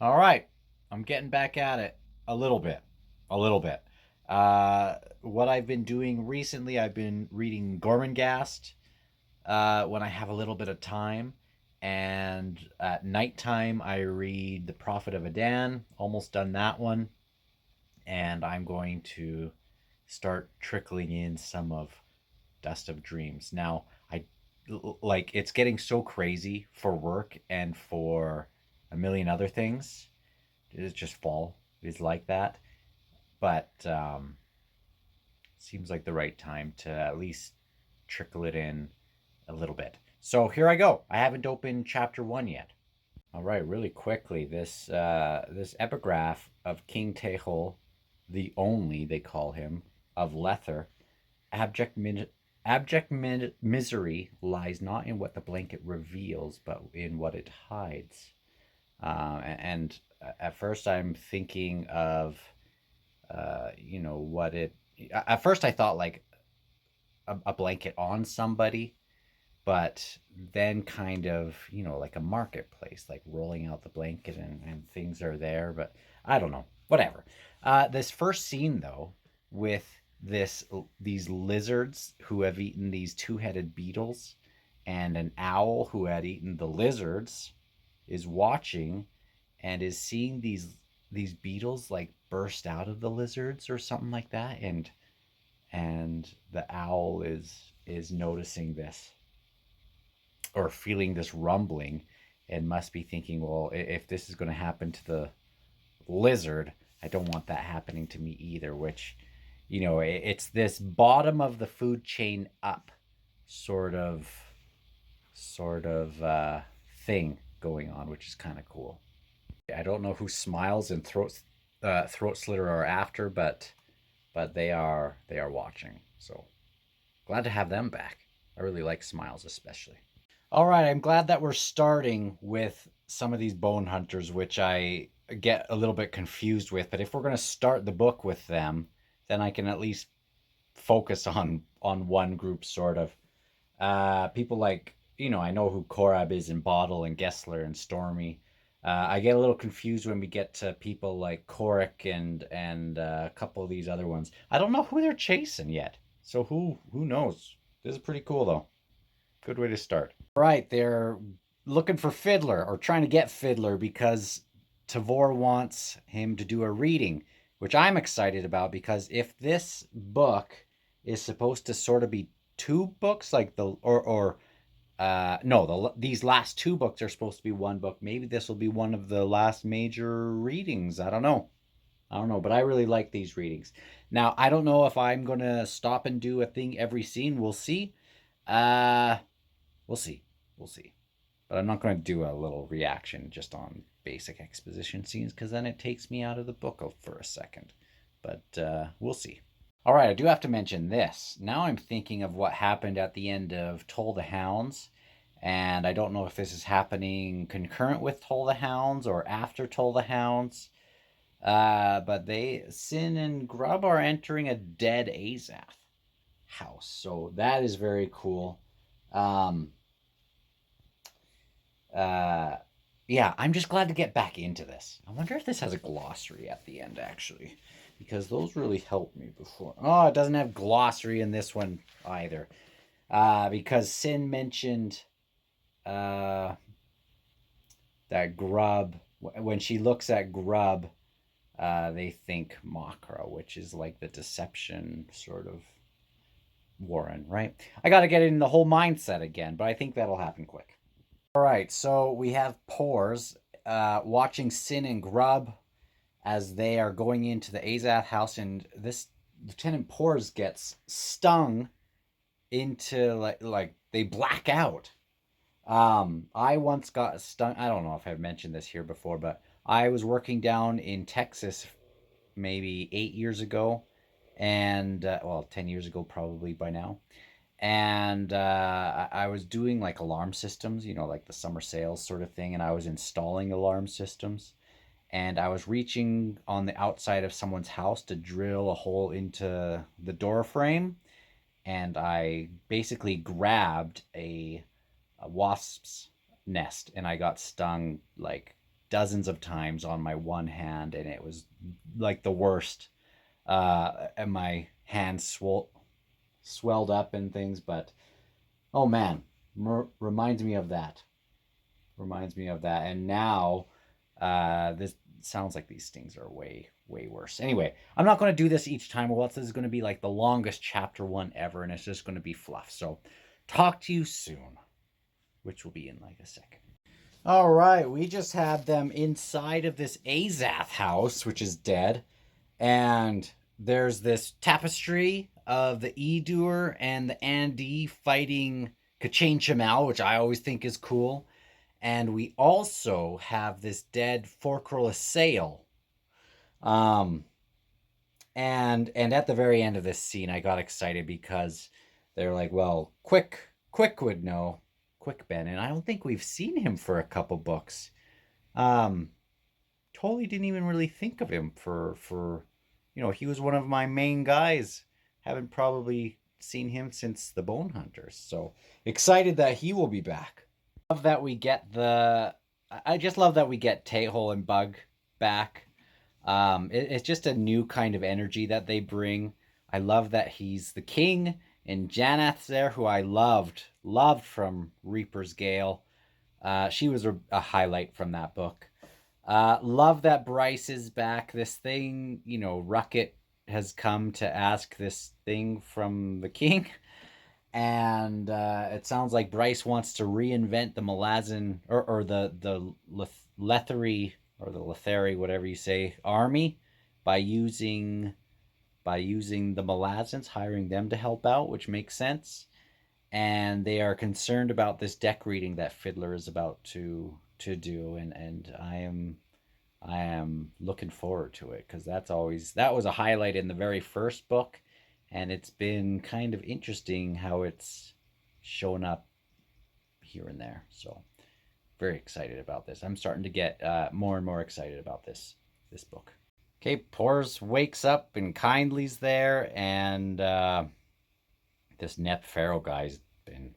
All right, I'm getting back at it a little bit, a little bit. What I've been doing recently, I've been reading Gormenghast when I have a little bit of time, and at nighttime I read The Prophet of Adan. Almost done that one, and I'm going to start trickling in some of Dust of Dreams. Now, I like it's getting so crazy for work and for a million other things. It's just fall is like that, but seems like the right time to at least trickle it in a little bit. So here I go. I haven't opened chapter 1 yet. All right, really quickly, this epigraph of King Tehol, the only they call him of Lether, abject misery lies not in what the blanket reveals, but in what it hides. And at first, I'm thinking of, what it. At first, I thought like a blanket on somebody, but then kind of, like a marketplace, like rolling out the blanket and things are there. But I don't know. Whatever. This first scene, though, with these lizards who have eaten these two-headed beetles and an owl who had eaten the lizards is watching and is seeing these beetles like burst out of the lizards or something like that, and the owl is noticing this or feeling this rumbling and must be thinking, well, if this is going to happen to the lizard, I don't want that happening to me either. Which, it's this bottom of the food chain up sort of thing going on, which is kind of cool. I don't know who Smiles and Throat Slitter are after, but they are watching. So glad to have them back. I really like Smiles especially. All right, I'm glad that we're starting with some of these bone hunters, which I get a little bit confused with. But if we're going to start the book with them, then I can at least focus on one group, sort of. People like, I know who Korab is in Bottle and Gessler and Stormy. I get a little confused when we get to people like Korik and a couple of these other ones. I don't know who they're chasing yet, so who knows? This is pretty cool though. Good way to start. Right, they're looking for Fiddler or trying to get Fiddler because Tavor wants him to do a reading, which I'm excited about because if this book is supposed to sort of be two books, like no, these last two books are supposed to be one book. Maybe this will be one of the last major readings. I don't know. I don't know, but I really like these readings. Now, I don't know if I'm going to stop and do a thing every scene. We'll see. Uh, we'll see. We'll see. But I'm not going to do a little reaction just on basic exposition scenes because then it takes me out of the book for a second. But we'll see. All right, I do have to mention this. Now I'm thinking of what happened at the end of Toll the Hounds, and I don't know if this is happening concurrent with Toll the Hounds or after Toll the Hounds. But Sin and Grub are entering a dead Azath house, so that is very cool. Um, uh, yeah, I'm just glad to get back into this. I wonder if this has a glossary at the end, actually, because those really helped me before. Oh, it doesn't have glossary in this one either, because Sin mentioned uh, that Grub. When she looks at Grub, they think Makra, which is like the deception sort of Warren, right? I got to get in the whole mindset again, but I think that'll happen quick. All right, so we have Pores watching Sin and Grub as they are going into the Azath house, and this Lieutenant Pores gets stung into like they black out. I once got stung. I don't know if I've mentioned this here before, but I was working down in Texas maybe 8 years ago, and well, 10 years ago probably by now, and I was doing like alarm systems, like the summer sales sort of thing, and I was installing alarm systems, and I was reaching on the outside of someone's house to drill a hole into the door frame, and I basically grabbed a wasp's nest, and I got stung like dozens of times on my one hand, and it was like the worst. And my hands swelled up and things, but oh man, reminds me of that. Reminds me of that. And now, this sounds like these stings are way, way worse. Anyway, I'm not going to do this each time, or else this is going to be like the longest chapter 1 ever, and it's just going to be fluff. So, talk to you soon, which will be in like a second. All right, we just had them inside of this Azath house, which is dead, and there's this tapestry of the Edur and the Andi fighting Kachin Chamal, which I always think is cool. And we also have this dead Forkrul Assail. And at the very end of this scene, I got excited because they're like, well, Quick would know. Quick Ben, and I don't think we've seen him for a couple books. Totally didn't even really think of him for he was one of my main guys. Haven't probably seen him since the Bone Hunters. So excited that he will be back. Love that we get I just love that we get Tehol and Bug back. It's just a new kind of energy that they bring. I love that he's the king, and Janath's there, who I loved from Reaper's Gale. She was a highlight from that book. Love that Bryce is back. This thing, Ruckett has come to ask this thing from the king. And it sounds like Bryce wants to reinvent the Malazan or the Lethari or the Lethari, whatever you say, army by using the Malazans, hiring them to help out, which makes sense. And they are concerned about this deck reading that Fiddler is about to do, and I am looking forward to it, because that was a highlight in the very first book. And it's been kind of interesting how it's shown up here and there. So very excited about this. I'm starting to get more and more excited about this book. Okay, Pors wakes up and Kindly's there, and this Nep Pharaoh guy's been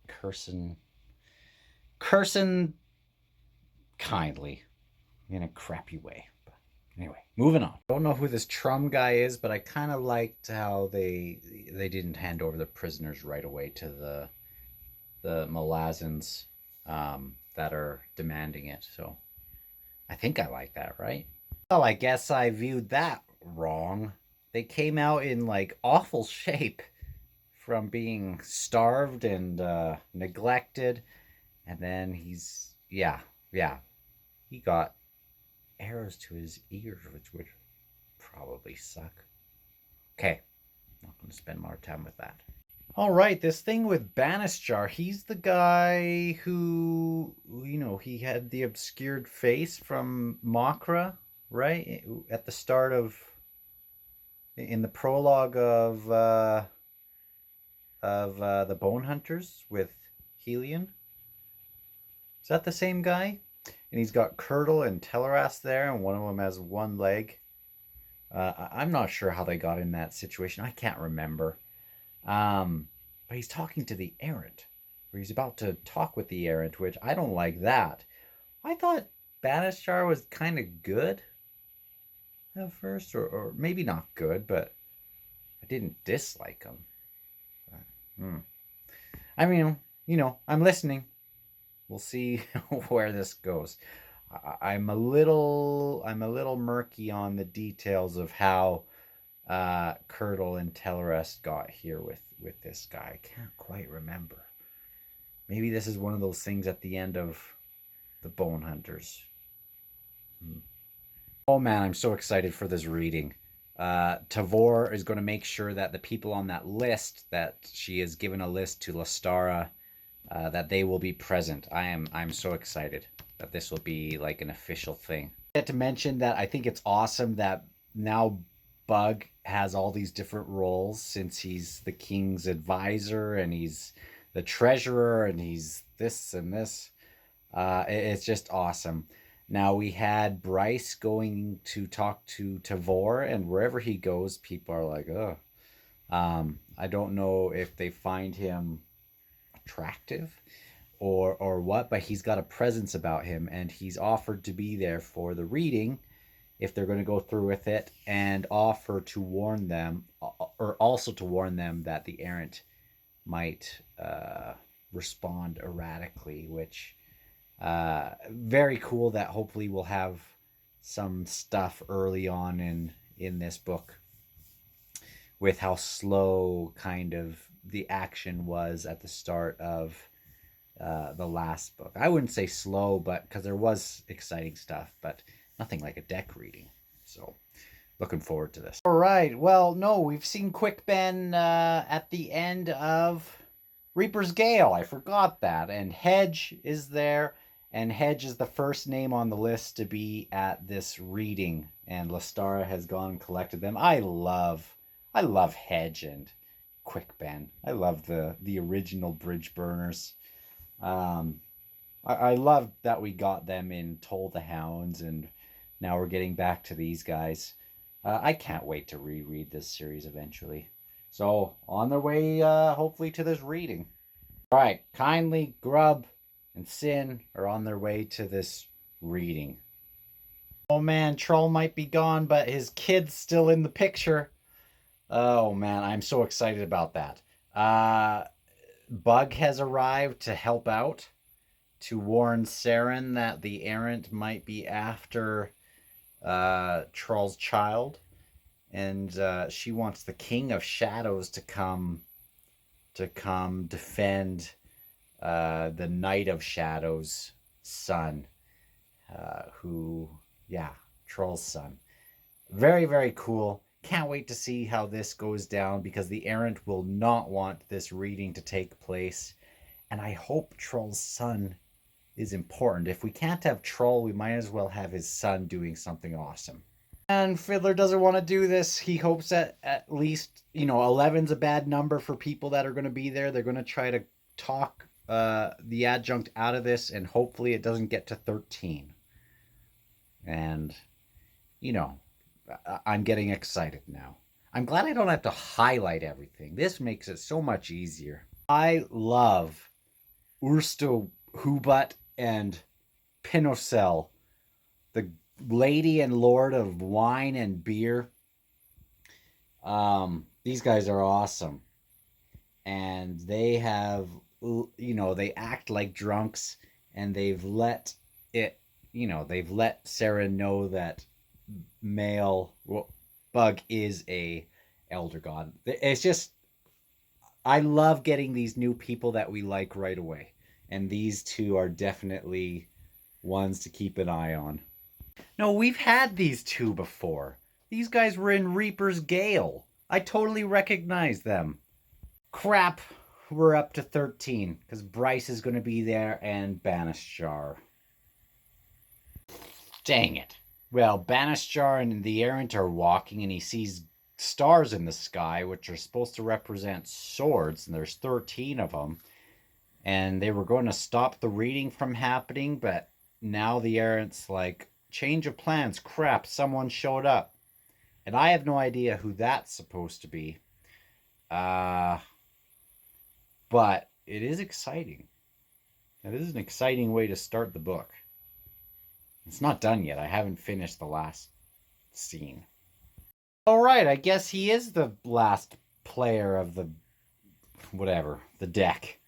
cursing Kindly in a crappy way. Anyway, moving on. I don't know who this Trum guy is, but I kind of liked how they didn't hand over the prisoners right away to the Malazans that are demanding it. So I think I like that, right? Well, I guess I viewed that wrong. They came out in like awful shape from being starved and neglected, and then he got arrows to his ears, which would probably suck. Okay, not going to spend more time with that. All right, this thing with Banishjar, he's the guy who, he had the obscured face from Makra, right? At the start in the prologue of the Bone Hunters with Helion. Is that the same guy? And he's got Curdle and Teleras there, and one of them has one leg. I'm not sure how they got in that situation. I can't remember. But he's talking to the Errant, or he's about to talk with the Errant, which I don't like that. I thought Banishjar was kind of good at first, or maybe not good, but I didn't dislike him. I mean, I'm listening. We'll see where this goes. I'm a little murky on the details of how Curdle and Teleras got here with this guy. I can't quite remember. Maybe this is one of those things at the end of the Bone Hunters. Oh man, I'm so excited for this reading. Tavor is going to make sure that the people on that list, that she has given a list to Lastara, that they will be present. I'm so excited that this will be like an official thing. I had to mention that I think it's awesome that now Bug has all these different roles, since he's the king's advisor and he's the treasurer and he's this and this. It's just awesome. Now we had Bryce going to talk to Tavor, and wherever he goes, people are like, oh. I don't know if they find him attractive or what, but he's got a presence about him, and he's offered to be there for the reading if they're going to go through with it, and offer to warn them, or also to warn them that the errant might respond erratically, which very cool. That hopefully we'll have some stuff early on in this book with how slow kind of the action was at the start of the last book. I wouldn't say slow, but because there was exciting stuff, but nothing like a deck reading. So looking forward to this. All right. Well, no, we've seen Quick Ben at the end of Reaper's Gale. I forgot that. And Hedge is there. And Hedge is the first name on the list to be at this reading. And Lestara has gone and collected them. I love Hedge and Quick Ben. I love the original Bridge Burners. I love that we got them in Toll the Hounds, and now we're getting back to these guys. I can't wait to reread this series eventually. So, on their way, hopefully, to this reading. All right, Kindly, Grub, and Sin are on their way to this reading. Oh man, Troll might be gone, but his kid's still in the picture. Oh man, I'm so excited about that. Bug has arrived to help out, to warn Saren that the errant might be after Troll's child, and she wants the King of Shadows to come defend the Knight of Shadows' son, Troll's son. Very, very cool. Can't wait to see how this goes down, because the errant will not want this reading to take place, and I hope Troll's son is important. If we can't have Troll, we might as well have his son doing something awesome. And Fiddler doesn't want to do this. He hopes that at least, 11's a bad number for people that are going to be there. They're going to try to talk the adjunct out of this, and hopefully it doesn't get to 13. And, I'm getting excited now. I'm glad I don't have to highlight everything. This makes it so much easier. I love Ursto Hubat and Pinocel, the lady and lord of wine and beer. These guys are awesome. And they have, they act like drunks, and they've let Sarah know that Bug is a elder god. It's just, I love getting these new people that we like right away. And these two are definitely ones to keep an eye on. No, we've had these two before. These guys were in Reaper's Gale. I totally recognize them. Crap, we're up to 13, because Bryce is going to be there, and Banishjar. Dang it. Well, Banishjar and the Errant are walking, and he sees stars in the sky, which are supposed to represent swords, and there's 13 of them. And they were going to stop the reading from happening, but now the Errant's like, change of plans, crap, someone showed up. And I have no idea who that's supposed to be. But it is exciting. It is an exciting way to start the book. It's not done yet. I haven't finished the last scene. All right, I guess he is the last player of the deck.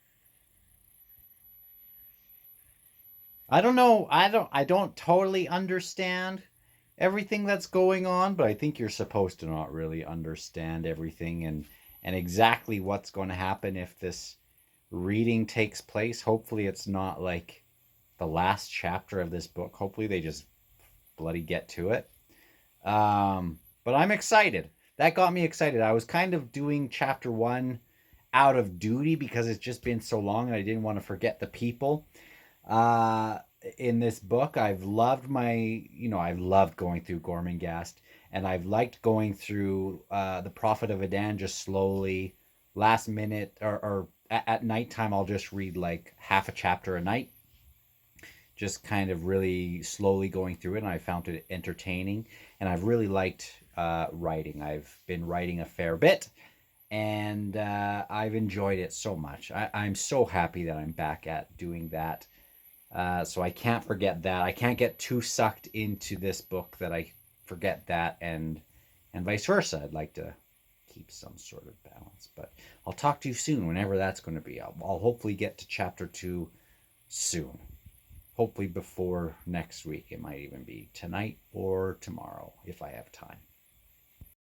I don't know. I don't totally understand everything that's going on, but I think you're supposed to not really understand everything and exactly what's going to happen if this reading takes place. Hopefully it's not like the last chapter of this book. Hopefully they just bloody get to it. But I'm excited. That got me excited. I was kind of doing chapter 1 out of duty because it's just been so long and I didn't want to forget the people. In this book, I've loved I've loved going through Gormenghast, and I've liked going through the Prophet of Adan just slowly. Last minute or at nighttime, I'll just read like half a chapter a night. Just kind of really slowly going through it, and I found it entertaining. And I've really liked writing. I've been writing a fair bit, and I've enjoyed it so much. I'm so happy that I'm back at doing that. So I can't forget that. I can't get too sucked into this book that I forget that, and vice versa. I'd like to keep some sort of balance. But I'll talk to you soon, whenever that's going to be. I'll hopefully get to chapter 2 soon. Hopefully before next week. It might even be tonight or tomorrow if I have time.